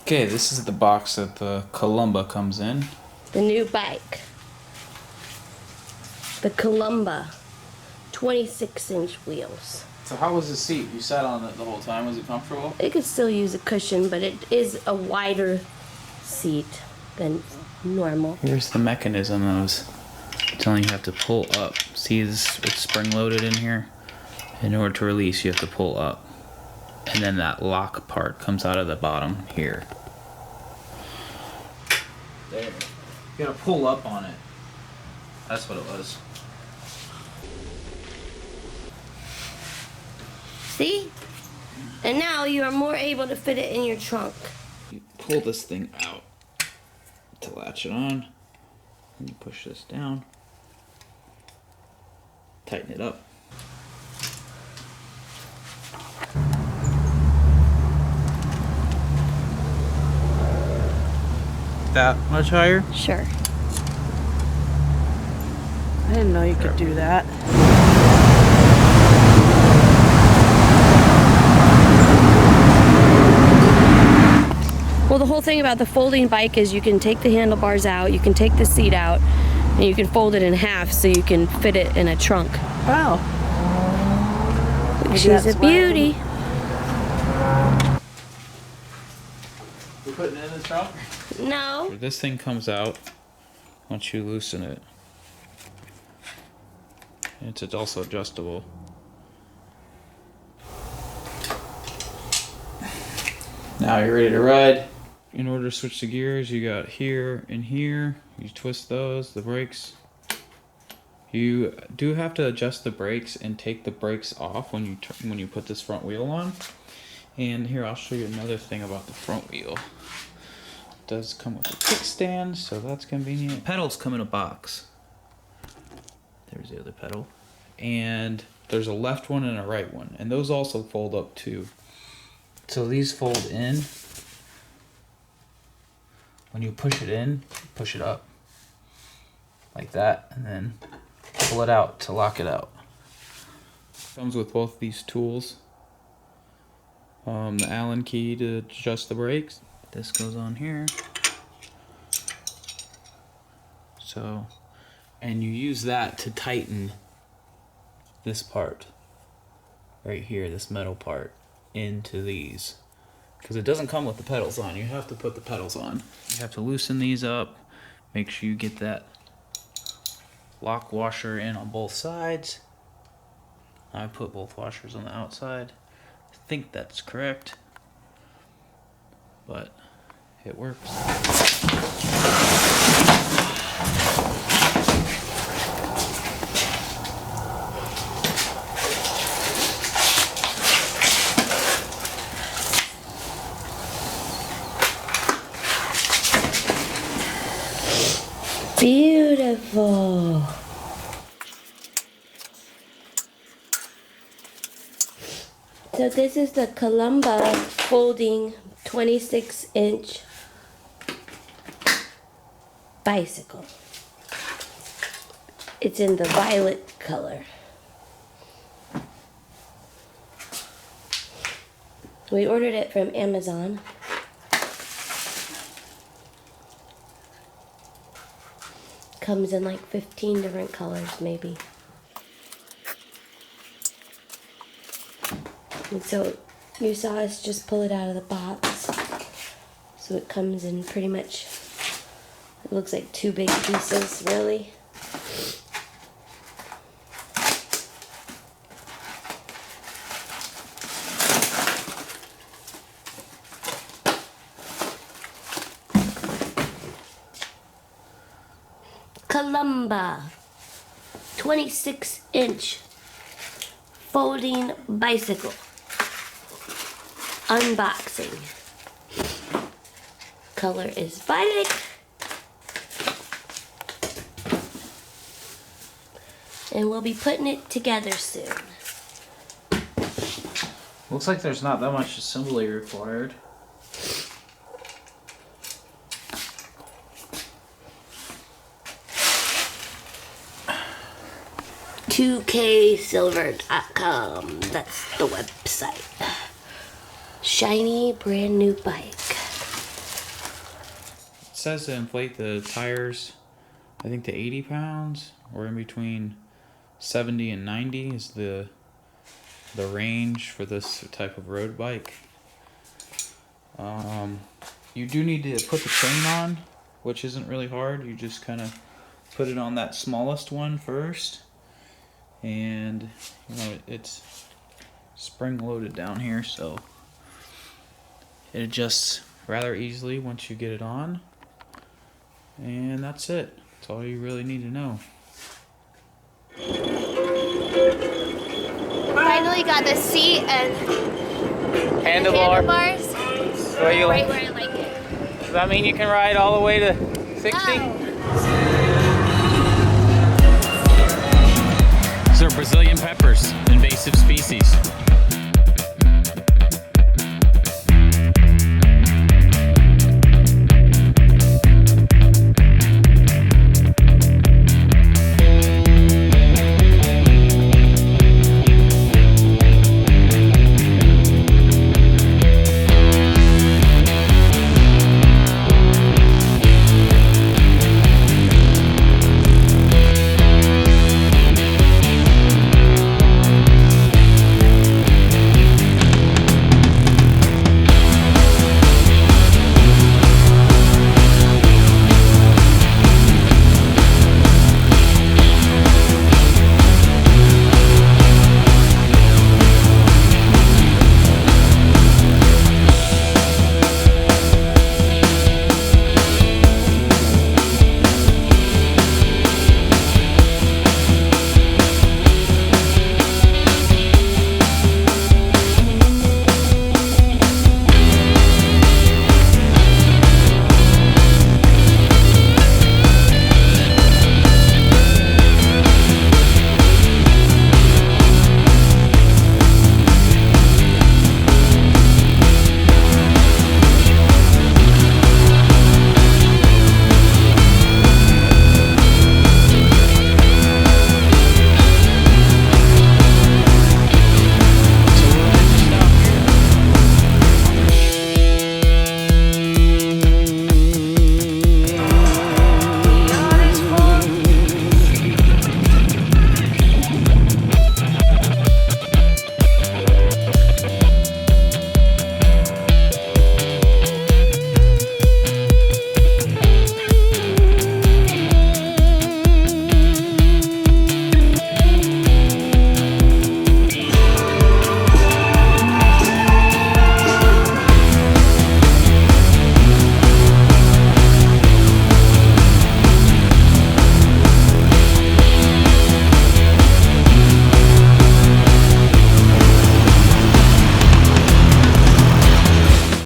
Okay, this is the box that the Columba comes in. The new bike. The Columba. 26-inch wheels. So how was the seat? You sat on it the whole time. Was it comfortable? It could still use a cushion, but it is a wider seat than normal. Here's the mechanism I was telling you have to pull up. See this? It's spring loaded in here. In order to release, you have to pull up. And then that lock part comes out of the bottom here. There. You gotta pull up on it. That's what it was. See? And now you are more able to fit it in your trunk. You pull this thing out to latch it on. And you push this down. Tighten it up. That much higher? Sure. I didn't know you could do that. Well, the whole thing about the folding bike is you can take the handlebars out, you can take the seat out, and you can fold it in half so you can fit it in a trunk. Wow. She's a beauty. We're putting it in the trunk? No. This thing comes out once you loosen it. It's also adjustable. Now you're ready to ride. In order to switch the gears, you got here and here. You twist those, the brakes. You do have to adjust the brakes and take the brakes off when you put this front wheel on. And here, I'll show you another thing about the front wheel. It does come with a kickstand, so that's convenient. Pedals come in a box. There's the other pedal. And there's a left one and a right one. And those also fold up too. So these fold in. When you push it in, push it up. Like that. And then pull it out to lock it out. Comes with both these tools. The Allen key to adjust the brakes. This goes on here. So, and you use that to tighten this part right here, this metal part, into these. Because it doesn't come with the pedals on. You have to put the pedals on. You have to loosen these up. Make sure you get that lock washer in on both sides. I put both washers on the outside. I think that's correct, but it works. Beautiful. So this is the Columba folding 26-inch bicycle. It's in the violet color. We ordered it from Amazon. Comes in like 15 different colors, maybe. And so you saw us just pull it out of the box. So it comes in pretty much, it looks like 2 big pieces, really. Columba 26-inch folding bicycle. Unboxing. Color is violet. And we'll be putting it together soon. Looks like there's not that much assembly required. $2ksilver.com. That's the website. Shiny brand new bike. says to inflate the tires, I think to 80 pounds, or in between 70 and 90 is the range for this type of road bike. You do need to put the chain on, which isn't really hard. You just kind of put it on that smallest one first, and you know it's spring loaded down here, so it adjusts rather easily once you get it on, and that's it. That's all you really need to know. Finally got the seat and handlebars Where you right where I like it. Does that mean you can ride all the way to 60? Oh. These are Brazilian peppers, invasive species.